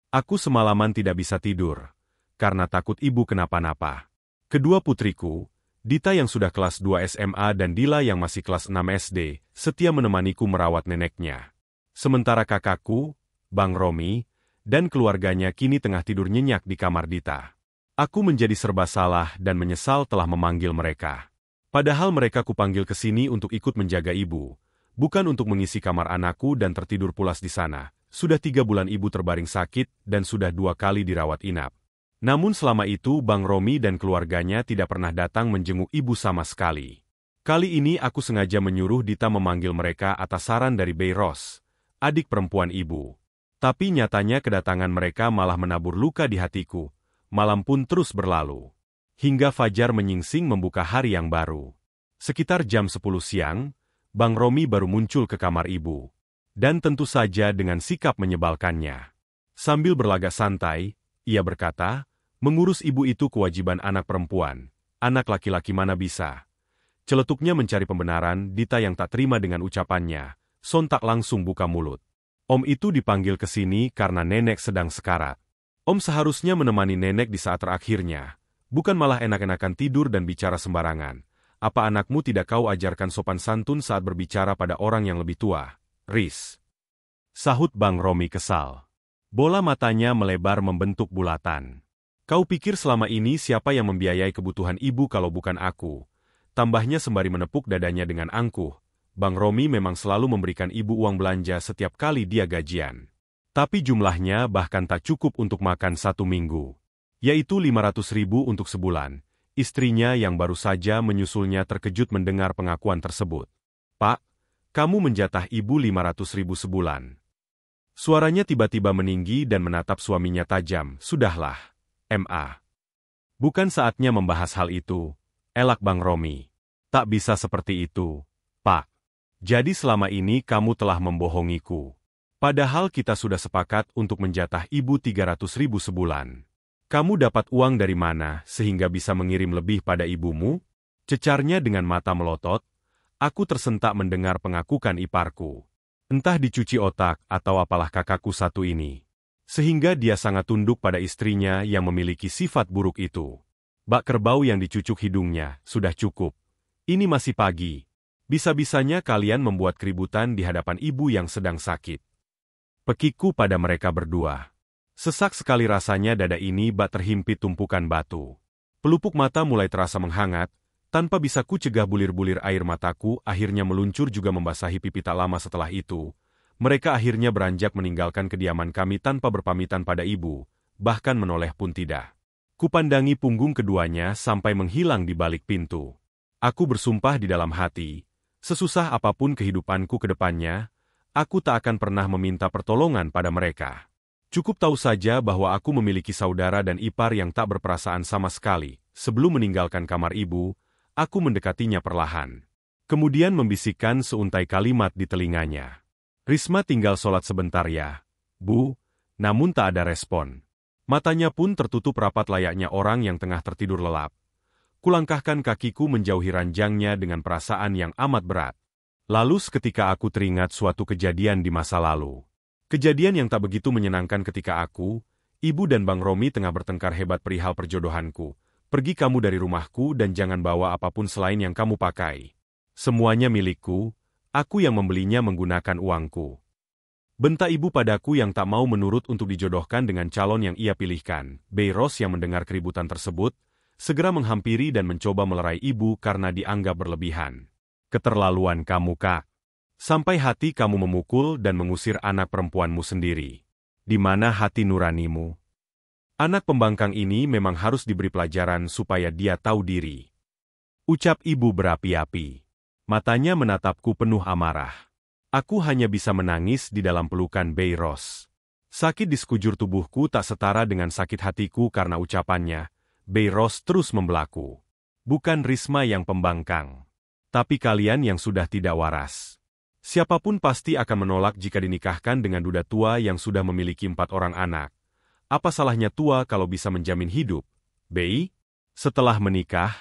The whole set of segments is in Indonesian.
Aku semalaman tidak bisa tidur, karena takut ibu kenapa-napa. Kedua putriku, Dita yang sudah kelas 2 SMA dan Dila yang masih kelas 6 SD, setia menemaniku merawat neneknya. Sementara kakakku, Bang Romi, dan keluarganya kini tengah tidur nyenyak di kamar Dita. Aku menjadi serba salah dan menyesal telah memanggil mereka. Padahal mereka kupanggil ke sini untuk ikut menjaga ibu, bukan untuk mengisi kamar anakku dan tertidur pulas di sana. Sudah 3 bulan ibu terbaring sakit dan sudah 2 kali dirawat inap. Namun selama itu Bang Romi dan keluarganya tidak pernah datang menjenguk ibu sama sekali. Kali ini aku sengaja menyuruh Dita memanggil mereka atas saran dari Beiros, adik perempuan ibu. Tapi nyatanya kedatangan mereka malah menabur luka di hatiku. Malam pun terus berlalu. Hingga fajar menyingsing membuka hari yang baru. Sekitar jam 10 siang, Bang Romi baru muncul ke kamar ibu. Dan tentu saja dengan sikap menyebalkannya. Sambil berlagak santai, ia berkata, mengurus ibu itu kewajiban anak perempuan. Anak laki-laki mana bisa. Celetuknya mencari pembenaran, Dita yang tak terima dengan ucapannya, sontak langsung buka mulut. Om itu dipanggil ke sini karena nenek sedang sekarat. Om seharusnya menemani nenek di saat terakhirnya. Bukan malah enak-enakan tidur dan bicara sembarangan. Apa anakmu tidak kau ajarkan sopan santun saat berbicara pada orang yang lebih tua? Riz. Sahut Bang Romi kesal. Bola matanya melebar membentuk bulatan. Kau pikir selama ini siapa yang membiayai kebutuhan ibu kalau bukan aku? Tambahnya sembari menepuk dadanya dengan angkuh. Bang Romi memang selalu memberikan ibu uang belanja setiap kali dia gajian. Tapi jumlahnya bahkan tak cukup untuk makan 1 minggu. Yaitu 500.000 untuk sebulan. Istrinya yang baru saja menyusulnya terkejut mendengar pengakuan tersebut. Pak, kamu menjatah ibu 500.000 sebulan. Suaranya tiba-tiba meninggi dan menatap suaminya tajam. Sudahlah, Ma. Bukan saatnya membahas hal itu. Elak Bang Romi. Tak bisa seperti itu, Pak. Jadi selama ini kamu telah membohongiku. Padahal kita sudah sepakat untuk menjatah ibu 300.000 sebulan. Kamu dapat uang dari mana sehingga bisa mengirim lebih pada ibumu? Cecarnya dengan mata melotot. Aku tersentak mendengar pengakuan iparku. Entah dicuci otak atau apalah kakakku satu ini. Sehingga dia sangat tunduk pada istrinya yang memiliki sifat buruk itu. Bak kerbau yang dicucuk hidungnya, sudah cukup. Ini masih pagi. Bisa-bisanya kalian membuat keributan di hadapan ibu yang sedang sakit. Pekikku pada mereka berdua. Sesak sekali rasanya dada ini bak terhimpit tumpukan batu. Pelupuk mata mulai terasa menghangat, tanpa bisa ku cegah bulir-bulir air mataku akhirnya meluncur juga membasahi pipi tak lama setelah itu. Mereka akhirnya beranjak meninggalkan kediaman kami tanpa berpamitan pada ibu, bahkan menoleh pun tidak. Kupandangi punggung keduanya sampai menghilang di balik pintu. Aku bersumpah di dalam hati, sesusah apapun kehidupanku ke depannya, aku tak akan pernah meminta pertolongan pada mereka. Cukup tahu saja bahwa aku memiliki saudara dan ipar yang tak berperasaan sama sekali. Sebelum meninggalkan kamar ibu, aku mendekatinya perlahan. Kemudian membisikkan seuntai kalimat di telinganya. Risma tinggal sholat sebentar ya, Bu. Namun tak ada respon. Matanya pun tertutup rapat layaknya orang yang tengah tertidur lelap. Kulangkahkan kakiku menjauhi ranjangnya dengan perasaan yang amat berat. Lalu seketika aku teringat suatu kejadian di masa lalu. Kejadian yang tak begitu menyenangkan ketika aku, ibu dan Bang Romi tengah bertengkar hebat perihal perjodohanku. Pergi kamu dari rumahku dan jangan bawa apapun selain yang kamu pakai. Semuanya milikku, aku yang membelinya menggunakan uangku. Bentak ibu padaku yang tak mau menurut untuk dijodohkan dengan calon yang ia pilihkan. Beiros yang mendengar keributan tersebut, segera menghampiri dan mencoba melerai ibu karena dianggap berlebihan. Keterlaluan kamu, Kak. Sampai hati kamu memukul dan mengusir anak perempuanmu sendiri. Di mana hati nuranimu? Anak pembangkang ini memang harus diberi pelajaran supaya dia tahu diri. Ucap ibu berapi-api. Matanya menatapku penuh amarah. Aku hanya bisa menangis di dalam pelukan Beiros. Sakit di sekujur tubuhku tak setara dengan sakit hatiku karena ucapannya. Beiros terus membelaku. Bukan Risma yang pembangkang, tapi kalian yang sudah tidak waras. Siapapun pasti akan menolak jika dinikahkan dengan duda tua yang sudah memiliki 4 orang anak. Apa salahnya tua kalau bisa menjamin hidup? Bei, setelah menikah,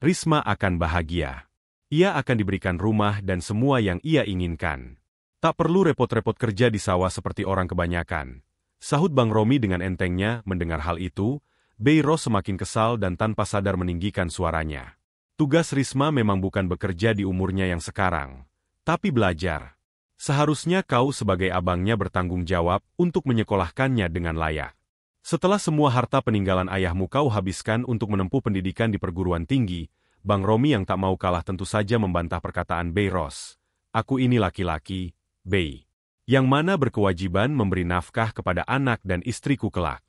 Risma akan bahagia. Ia akan diberikan rumah dan semua yang ia inginkan. Tak perlu repot-repot kerja di sawah seperti orang kebanyakan. Sahut Bang Romi dengan entengnya. Mendengar hal itu, Bei Ros semakin kesal dan tanpa sadar meninggikan suaranya. Tugas Risma memang bukan bekerja di umurnya yang sekarang, tapi belajar. Seharusnya kau sebagai abangnya bertanggung jawab untuk menyekolahkannya dengan layak. Setelah semua harta peninggalan ayahmu kau habiskan untuk menempuh pendidikan di perguruan tinggi, Bang Romi yang tak mau kalah tentu saja membantah perkataan Bei Ros. Aku ini laki-laki, Bei, yang mana berkewajiban memberi nafkah kepada anak dan istriku kelak.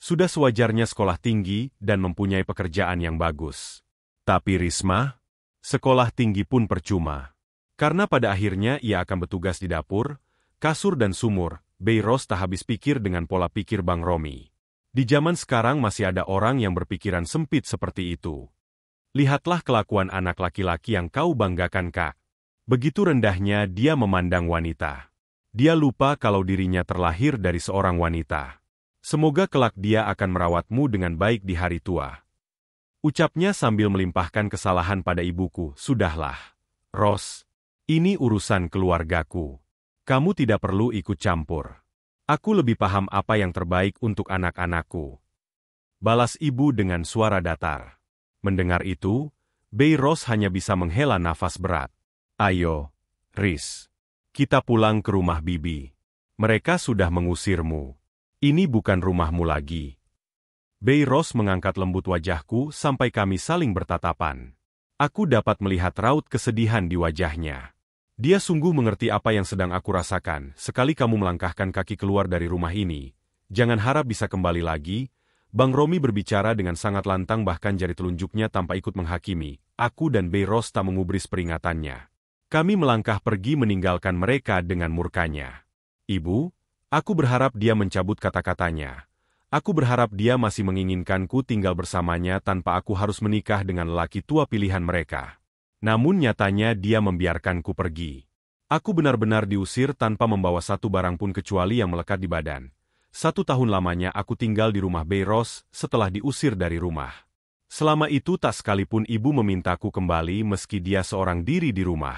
Sudah sewajarnya sekolah tinggi dan mempunyai pekerjaan yang bagus. Tapi Risma, sekolah tinggi pun percuma. Karena pada akhirnya ia akan bertugas di dapur, kasur dan sumur. Bei Ros tak habis pikir dengan pola pikir Bang Romi. Di zaman sekarang masih ada orang yang berpikiran sempit seperti itu. Lihatlah kelakuan anak laki-laki yang kau banggakan, Kak. Begitu rendahnya dia memandang wanita. Dia lupa kalau dirinya terlahir dari seorang wanita. Semoga kelak dia akan merawatmu dengan baik di hari tua. Ucapnya sambil melimpahkan kesalahan pada ibuku. Sudahlah, Ros. Ini urusan keluargaku. Kamu tidak perlu ikut campur. Aku lebih paham apa yang terbaik untuk anak-anakku. Balas ibu dengan suara datar. Mendengar itu, Bei Ros hanya bisa menghela nafas berat. Ayo, Riz. Kita pulang ke rumah bibi. Mereka sudah mengusirmu. Ini bukan rumahmu lagi. Bei Ros mengangkat lembut wajahku sampai kami saling bertatapan. Aku dapat melihat raut kesedihan di wajahnya. Dia sungguh mengerti apa yang sedang aku rasakan. Sekali kamu melangkahkan kaki keluar dari rumah ini, jangan harap bisa kembali lagi. Bang Romi berbicara dengan sangat lantang bahkan jari telunjuknya tanpa ikut menghakimi. Aku dan Bei Ros tak mengubris peringatannya. Kami melangkah pergi meninggalkan mereka dengan murkanya. Ibu, aku berharap dia mencabut kata-katanya. Aku berharap dia masih menginginkanku tinggal bersamanya tanpa aku harus menikah dengan lelaki tua pilihan mereka. Namun nyatanya dia membiarkanku pergi. Aku benar-benar diusir tanpa membawa satu barang pun kecuali yang melekat di badan. 1 tahun lamanya aku tinggal di rumah Bei Ros setelah diusir dari rumah. Selama itu tak sekalipun ibu memintaku kembali meski dia seorang diri di rumah.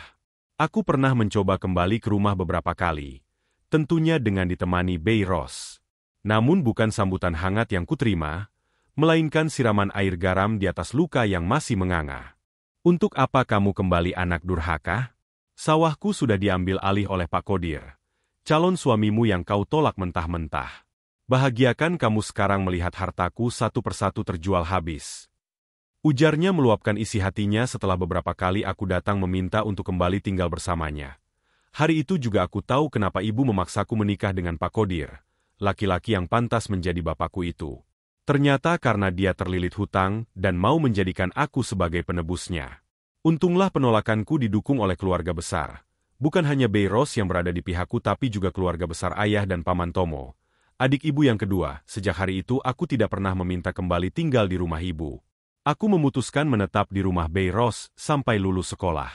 Aku pernah mencoba kembali ke rumah beberapa kali. Tentunya dengan ditemani Bei Ros. Namun bukan sambutan hangat yang kuterima, melainkan siraman air garam di atas luka yang masih menganga. Untuk apa kamu kembali anak durhaka? Sawahku sudah diambil alih oleh Pak Kodir, calon suamimu yang kau tolak mentah-mentah. Bahagiakan kamu sekarang melihat hartaku satu persatu terjual habis. Ujarnya meluapkan isi hatinya setelah beberapa kali aku datang meminta untuk kembali tinggal bersamanya. Hari itu juga aku tahu kenapa ibu memaksaku menikah dengan Pak Kodir, laki-laki yang pantas menjadi bapakku itu. Ternyata karena dia terlilit hutang dan mau menjadikan aku sebagai penebusnya. Untunglah penolakanku didukung oleh keluarga besar. Bukan hanya Bei Ros yang berada di pihakku tapi juga keluarga besar ayah dan Paman Tomo. Adik ibu yang kedua, sejak hari itu aku tidak pernah meminta kembali tinggal di rumah ibu. Aku memutuskan menetap di rumah Bei Ros sampai lulus sekolah.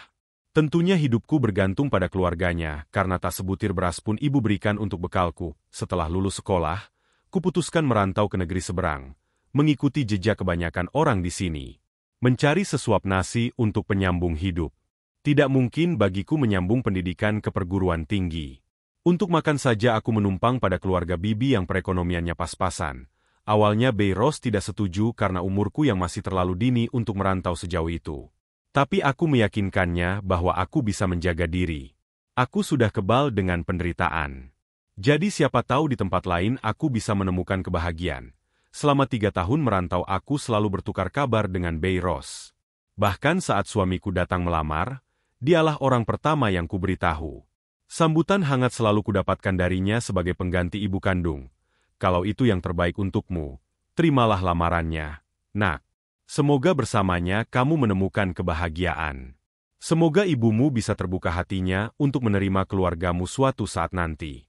Tentunya hidupku bergantung pada keluarganya karena tak sebutir beras pun ibu berikan untuk bekalku. Setelah lulus sekolah, kuputuskan merantau ke negeri seberang, mengikuti jejak kebanyakan orang di sini. Mencari sesuap nasi untuk penyambung hidup. Tidak mungkin bagiku menyambung pendidikan ke perguruan tinggi. Untuk makan saja aku menumpang pada keluarga bibi yang perekonomiannya pas-pasan. Awalnya Bei Ros tidak setuju karena umurku yang masih terlalu dini untuk merantau sejauh itu. Tapi aku meyakinkannya bahwa aku bisa menjaga diri. Aku sudah kebal dengan penderitaan. Jadi siapa tahu di tempat lain aku bisa menemukan kebahagiaan. Selama 3 tahun merantau aku selalu bertukar kabar dengan Bei Ros. Bahkan saat suamiku datang melamar, dialah orang pertama yang kuberitahu. Sambutan hangat selalu kudapatkan darinya sebagai pengganti ibu kandung. Kalau itu yang terbaik untukmu, terimalah lamarannya, nak. Semoga bersamanya kamu menemukan kebahagiaan. Semoga ibumu bisa terbuka hatinya untuk menerima keluargamu suatu saat nanti.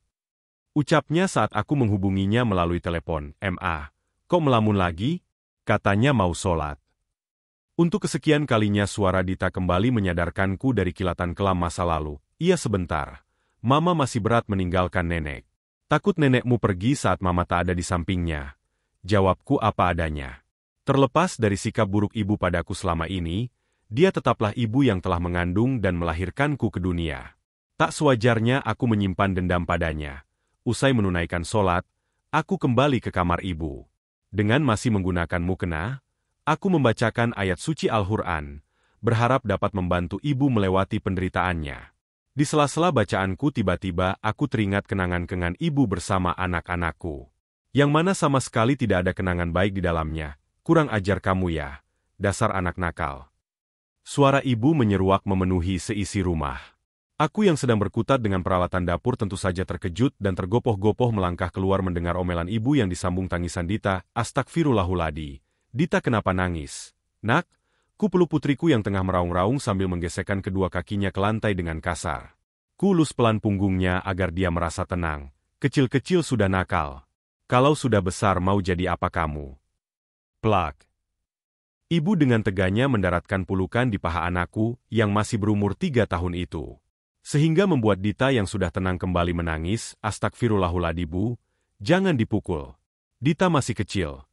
Ucapnya saat aku menghubunginya melalui telepon. "Ma, kok melamun lagi?" Katanya mau sholat. Untuk kesekian kalinya suara Dita kembali menyadarkanku dari kilatan kelam masa lalu. "Iya sebentar. Mama masih berat meninggalkan nenek. Takut nenekmu pergi saat mama tak ada di sampingnya." Jawabku apa adanya. Terlepas dari sikap buruk ibu padaku selama ini, dia tetaplah ibu yang telah mengandung dan melahirkanku ke dunia. Tak sewajarnya aku menyimpan dendam padanya. Usai menunaikan sholat, Aku kembali ke kamar ibu. Dengan masih menggunakan mukena, aku membacakan ayat suci Al-Quran, berharap dapat membantu ibu melewati penderitaannya. Di sela-sela bacaanku tiba-tiba aku teringat kenangan-kenangan ibu bersama anak-anakku. Yang mana sama sekali tidak ada kenangan baik di dalamnya. Kurang ajar kamu ya, dasar anak nakal. Suara ibu menyeruak memenuhi seisi rumah. Aku yang sedang berkutat dengan peralatan dapur tentu saja terkejut dan tergopoh-gopoh melangkah keluar mendengar omelan ibu yang disambung tangisan Dita. Astagfirullahaladzim. Dita kenapa nangis? Nak, ku peluk putriku yang tengah meraung-raung sambil menggesekkan kedua kakinya ke lantai dengan kasar. Ku elus pelan punggungnya agar dia merasa tenang. Kecil-kecil sudah nakal. Kalau sudah besar mau jadi apa kamu? Plak. Ibu dengan teganya mendaratkan pulukan di paha anakku yang masih berumur 3 tahun itu. Sehingga membuat Dita yang sudah tenang kembali menangis. Astagfirullahaladzim Bu, jangan dipukul. Dita masih kecil.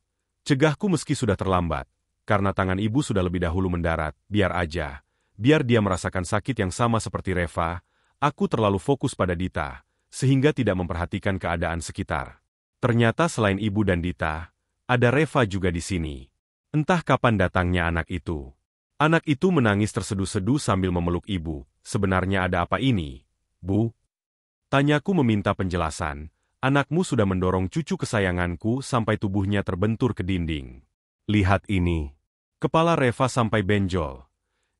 Cegahku meski sudah terlambat. Karena tangan ibu sudah lebih dahulu mendarat, biar aja. Biar dia merasakan sakit yang sama seperti Reva, aku terlalu fokus pada Dita, sehingga tidak memperhatikan keadaan sekitar. Ternyata selain ibu dan Dita, ada Reva juga di sini. Entah kapan datangnya anak itu. Anak itu menangis terseduh-seduh sambil memeluk ibu. Sebenarnya ada apa ini, Bu? Tanyaku meminta penjelasan. Anakmu sudah mendorong cucu kesayanganku sampai tubuhnya terbentur ke dinding. Lihat ini. Kepala Reva sampai benjol.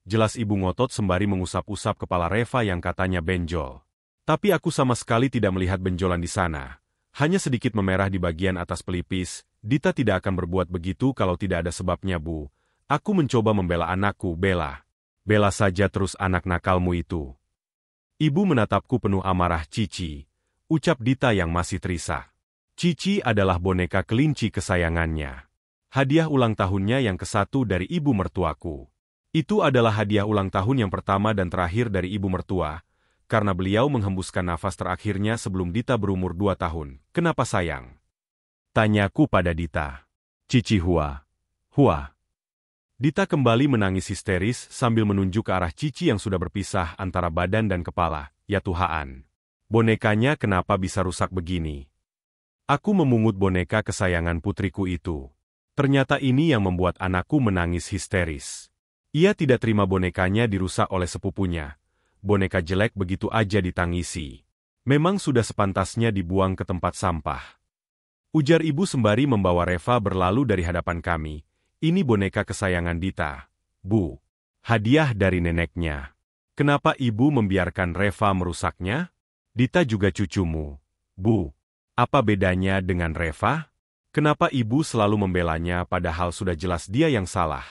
Jelas ibu ngotot sembari mengusap-usap kepala Reva yang katanya benjol. Tapi aku sama sekali tidak melihat benjolan di sana. Hanya sedikit memerah di bagian atas pelipis. Dita tidak akan berbuat begitu kalau tidak ada sebabnya, Bu. Aku mencoba membela anakku, bela. Bela saja terus anak nakalmu itu. Ibu menatapku penuh amarah. Cici, ucap Dita yang masih terisak. Cici adalah boneka kelinci kesayangannya. Hadiah ulang tahunnya yang ke-1 dari ibu mertuaku. Itu adalah hadiah ulang tahun yang pertama dan terakhir dari ibu mertua, karena beliau menghembuskan nafas terakhirnya sebelum Dita berumur 2 tahun. Kenapa sayang? Tanyaku pada Dita. Cici Hua. Hua. Dita kembali menangis histeris sambil menunjuk ke arah Cici yang sudah berpisah antara badan dan kepala. Ya Tuhan. Bonekanya kenapa bisa rusak begini? Aku memungut boneka kesayangan putriku itu. Ternyata ini yang membuat anakku menangis histeris. Ia tidak terima bonekanya dirusak oleh sepupunya. Boneka jelek begitu aja ditangisi. Memang sudah sepantasnya dibuang ke tempat sampah. Ujar ibu sembari membawa Reva berlalu dari hadapan kami. Ini boneka kesayangan Dita. Bu, hadiah dari neneknya. Kenapa ibu membiarkan Reva merusaknya? Dita juga cucumu. Bu, apa bedanya dengan Reva? Kenapa ibu selalu membelanya padahal sudah jelas dia yang salah?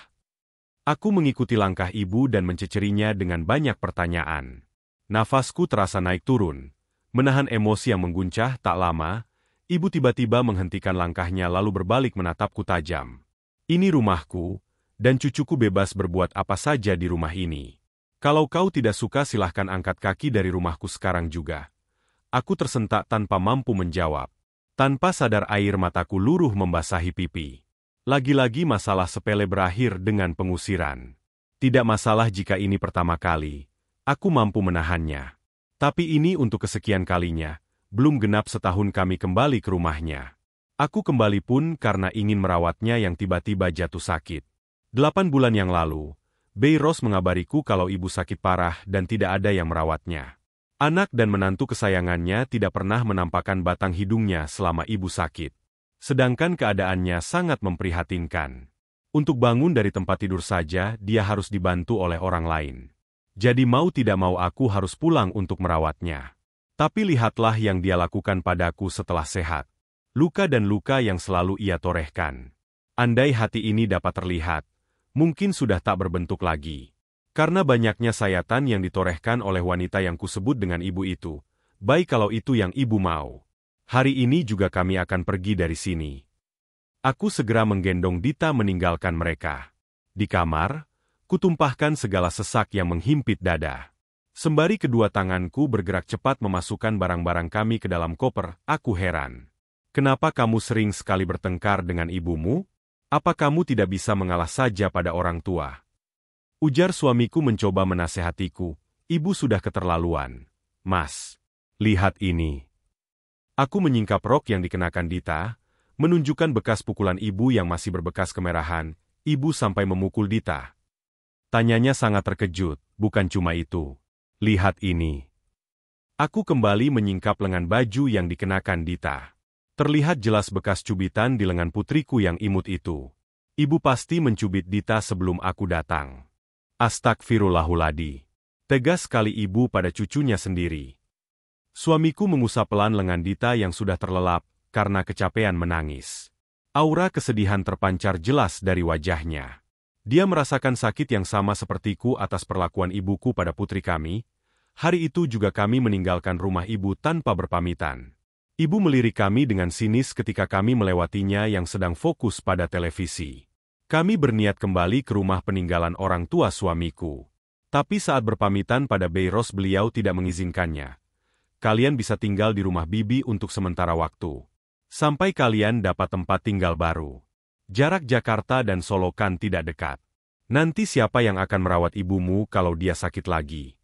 Aku mengikuti langkah ibu dan mencecerinya dengan banyak pertanyaan. Nafasku terasa naik turun. Menahan emosi yang mengguncah tak lama, ibu tiba-tiba menghentikan langkahnya lalu berbalik menatapku tajam. Ini rumahku, dan cucuku bebas berbuat apa saja di rumah ini. Kalau kau tidak suka silahkan angkat kaki dari rumahku sekarang juga. Aku tersentak tanpa mampu menjawab. Tanpa sadar air mataku luruh membasahi pipi. Lagi-lagi masalah sepele berakhir dengan pengusiran. Tidak masalah jika ini pertama kali. Aku mampu menahannya. Tapi ini untuk kesekian kalinya. Belum genap setahun kami kembali ke rumahnya. Aku kembali pun karena ingin merawatnya yang tiba-tiba jatuh sakit. 8 bulan yang lalu, Beiros mengabariku kalau ibu sakit parah dan tidak ada yang merawatnya. Anak dan menantu kesayangannya tidak pernah menampakkan batang hidungnya selama ibu sakit. Sedangkan keadaannya sangat memprihatinkan. Untuk bangun dari tempat tidur saja, dia harus dibantu oleh orang lain. Jadi mau tidak mau aku harus pulang untuk merawatnya. Tapi lihatlah yang dia lakukan padaku setelah sehat. Luka dan luka yang selalu ia torehkan. Andai hati ini dapat terlihat, mungkin sudah tak berbentuk lagi. Karena banyaknya sayatan yang ditorehkan oleh wanita yang kusebut dengan ibu itu, baik kalau itu yang ibu mau. Hari ini juga kami akan pergi dari sini. Aku segera menggendong Dita meninggalkan mereka. Di kamar, kutumpahkan segala sesak yang menghimpit dada. Sembari kedua tanganku bergerak cepat memasukkan barang-barang kami ke dalam koper, aku heran. Kenapa kamu sering sekali bertengkar dengan ibumu? Apa kamu tidak bisa mengalah saja pada orang tua? Ujar suamiku mencoba menasehatiku. Ibu sudah keterlaluan. Mas, lihat ini. Aku menyingkap rok yang dikenakan Dita, menunjukkan bekas pukulan ibu yang masih berbekas kemerahan. Ibu sampai memukul Dita. Tanyanya sangat terkejut, bukan cuma itu. Lihat ini. Aku kembali menyingkap lengan baju yang dikenakan Dita. Terlihat jelas bekas cubitan di lengan putriku yang imut itu. Ibu pasti mencubit Dita sebelum aku datang. Astagfirullahaladzim. Tegas sekali ibu pada cucunya sendiri. Suamiku mengusap pelan lengan Dita yang sudah terlelap karena kecapean menangis. Aura kesedihan terpancar jelas dari wajahnya. Dia merasakan sakit yang sama sepertiku atas perlakuan ibuku pada putri kami. Hari itu juga kami meninggalkan rumah ibu tanpa berpamitan. Ibu melirik kami dengan sinis ketika kami melewatinya yang sedang fokus pada televisi. Kami berniat kembali ke rumah peninggalan orang tua suamiku. Tapi saat berpamitan pada Beiros beliau tidak mengizinkannya. Kalian bisa tinggal di rumah bibi untuk sementara waktu. Sampai kalian dapat tempat tinggal baru. Jarak Jakarta dan Solo kan tidak dekat. Nanti siapa yang akan merawat ibumu kalau dia sakit lagi?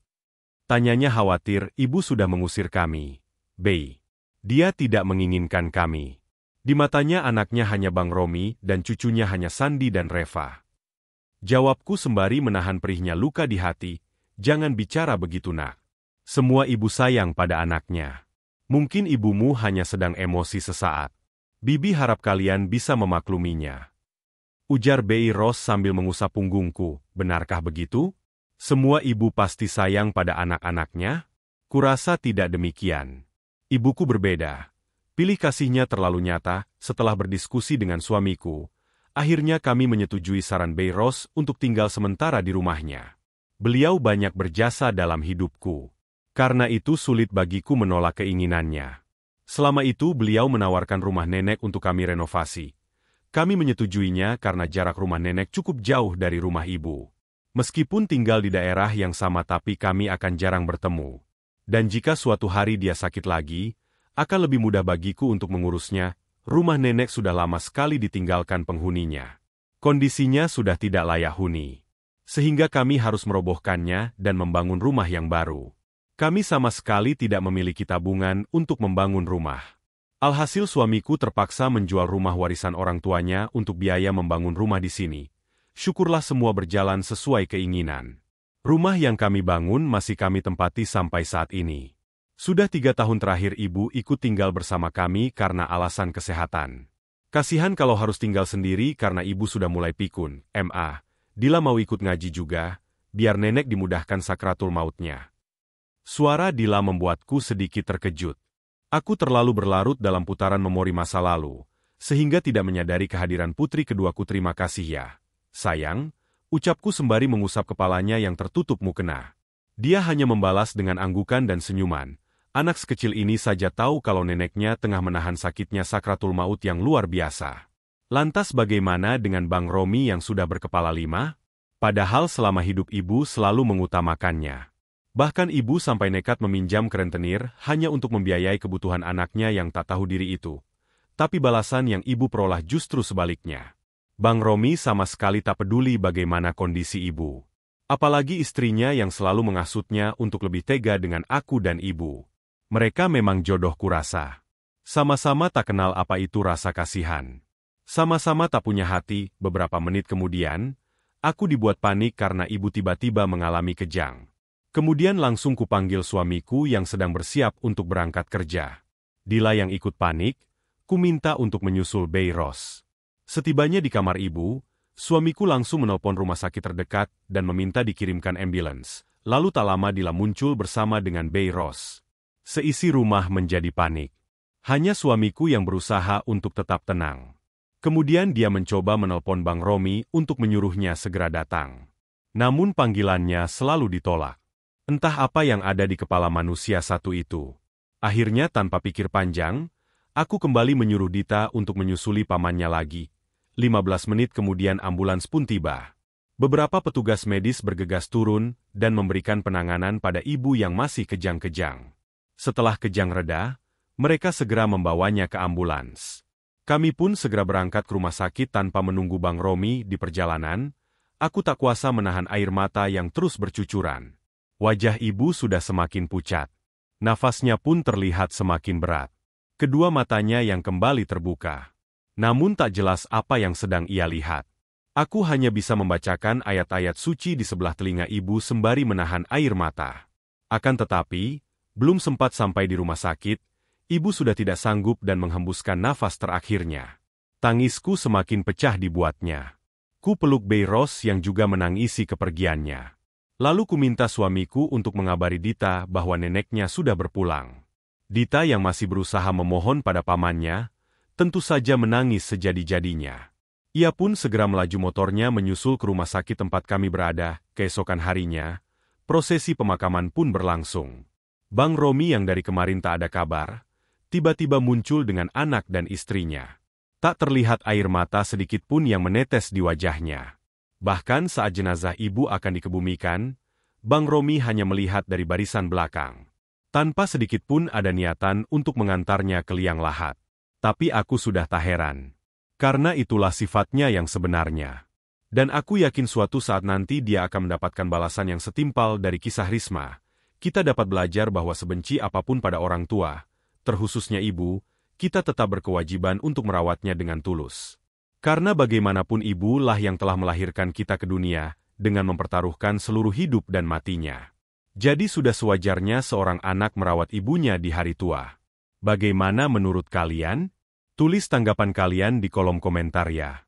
Tanyanya khawatir, ibu sudah mengusir kami. Bei. Dia tidak menginginkan kami. Di matanya anaknya hanya Bang Romi dan cucunya hanya Sandi dan Reva. Jawabku sembari menahan perihnya luka di hati, jangan bicara begitu nak. Semua ibu sayang pada anaknya. Mungkin ibumu hanya sedang emosi sesaat. Bibi harap kalian bisa memakluminya. Ujar Beiros sambil mengusap punggungku, benarkah begitu? Semua ibu pasti sayang pada anak-anaknya? Kurasa tidak demikian. Ibuku berbeda. Pilih kasihnya terlalu nyata. Setelah berdiskusi dengan suamiku, akhirnya kami menyetujui saran Beiros untuk tinggal sementara di rumahnya. Beliau banyak berjasa dalam hidupku. Karena itu sulit bagiku menolak keinginannya. Selama itu beliau menawarkan rumah nenek untuk kami renovasi. Kami menyetujuinya karena jarak rumah nenek cukup jauh dari rumah ibu. Meskipun tinggal di daerah yang sama tapi kami akan jarang bertemu. Dan jika suatu hari dia sakit lagi, akan lebih mudah bagiku untuk mengurusnya. Rumah nenek sudah lama sekali ditinggalkan penghuninya. Kondisinya sudah tidak layak huni. Sehingga kami harus merobohkannya dan membangun rumah yang baru. Kami sama sekali tidak memiliki tabungan untuk membangun rumah. Alhasil suamiku terpaksa menjual rumah warisan orang tuanya untuk biaya membangun rumah di sini. Syukurlah semua berjalan sesuai keinginan. Rumah yang kami bangun masih kami tempati sampai saat ini. Sudah 3 tahun terakhir ibu ikut tinggal bersama kami karena alasan kesehatan. Kasihan kalau harus tinggal sendiri karena ibu sudah mulai pikun. Dila mau ikut ngaji juga, biar nenek dimudahkan sakratul mautnya. Suara Dila membuatku sedikit terkejut. Aku terlalu berlarut dalam putaran memori masa lalu, sehingga tidak menyadari kehadiran putri keduaku. Terima kasih ya, sayang, ucapku sembari mengusap kepalanya yang tertutup mukena. Dia hanya membalas dengan anggukan dan senyuman. Anak sekecil ini saja tahu kalau neneknya tengah menahan sakitnya sakratul maut yang luar biasa. Lantas bagaimana dengan Bang Romi yang sudah berkepala 5? Padahal selama hidup ibu selalu mengutamakannya. Bahkan ibu sampai nekat meminjam ke rentenir hanya untuk membiayai kebutuhan anaknya yang tak tahu diri itu. Tapi balasan yang ibu peroleh justru sebaliknya. Bang Romi sama sekali tak peduli bagaimana kondisi ibu. Apalagi istrinya yang selalu menghasutnya untuk lebih tega dengan aku dan ibu. Mereka memang jodoh kurasa. Sama-sama tak kenal apa itu rasa kasihan. Sama-sama tak punya hati. Beberapa menit kemudian, aku dibuat panik karena ibu tiba-tiba mengalami kejang. Kemudian langsung kupanggil suamiku yang sedang bersiap untuk berangkat kerja. Dila yang ikut panik, ku minta untuk menyusul Beiros. Setibanya di kamar ibu, suamiku langsung menelpon rumah sakit terdekat dan meminta dikirimkan ambulans. Lalu tak lama Dila muncul bersama dengan Beiros. Seisi rumah menjadi panik. Hanya suamiku yang berusaha untuk tetap tenang. Kemudian dia mencoba menelpon Bang Romi untuk menyuruhnya segera datang. Namun panggilannya selalu ditolak. Entah apa yang ada di kepala manusia satu itu. Akhirnya tanpa pikir panjang, aku kembali menyuruh Dita untuk menyusuli pamannya lagi. 15 menit kemudian ambulans pun tiba. Beberapa petugas medis bergegas turun dan memberikan penanganan pada ibu yang masih kejang-kejang. Setelah kejang reda, mereka segera membawanya ke ambulans. Kami pun segera berangkat ke rumah sakit tanpa menunggu Bang Romi di perjalanan. Aku tak kuasa menahan air mata yang terus bercucuran. Wajah ibu sudah semakin pucat. Nafasnya pun terlihat semakin berat. Kedua matanya yang kembali terbuka. Namun tak jelas apa yang sedang ia lihat. Aku hanya bisa membacakan ayat-ayat suci di sebelah telinga ibu sembari menahan air mata. Akan tetapi, belum sempat sampai di rumah sakit, ibu sudah tidak sanggup dan menghembuskan nafas terakhirnya. Tangisku semakin pecah dibuatnya. Ku peluk Beiros yang juga menangisi kepergiannya. Lalu ku minta suamiku untuk mengabari Dita bahwa neneknya sudah berpulang. Dita yang masih berusaha memohon pada pamannya, tentu saja menangis sejadi-jadinya. Ia pun segera melaju motornya menyusul ke rumah sakit tempat kami berada. Keesokan harinya, prosesi pemakaman pun berlangsung. Bang Romi yang dari kemarin tak ada kabar, tiba-tiba muncul dengan anak dan istrinya. Tak terlihat air mata sedikit pun yang menetes di wajahnya. Bahkan saat jenazah ibu akan dikebumikan, Bang Romi hanya melihat dari barisan belakang. Tanpa sedikit pun ada niatan untuk mengantarnya ke liang lahat. Tapi aku sudah tak heran. Karena itulah sifatnya yang sebenarnya. Dan aku yakin suatu saat nanti dia akan mendapatkan balasan yang setimpal dari kisah Risma. Kita dapat belajar bahwa sebenci apapun pada orang tua, terkhususnya ibu, kita tetap berkewajiban untuk merawatnya dengan tulus. Karena bagaimanapun ibulah yang telah melahirkan kita ke dunia, dengan mempertaruhkan seluruh hidup dan matinya. Jadi sudah sewajarnya seorang anak merawat ibunya di hari tua. Bagaimana menurut kalian? Tulis tanggapan kalian di kolom komentar ya.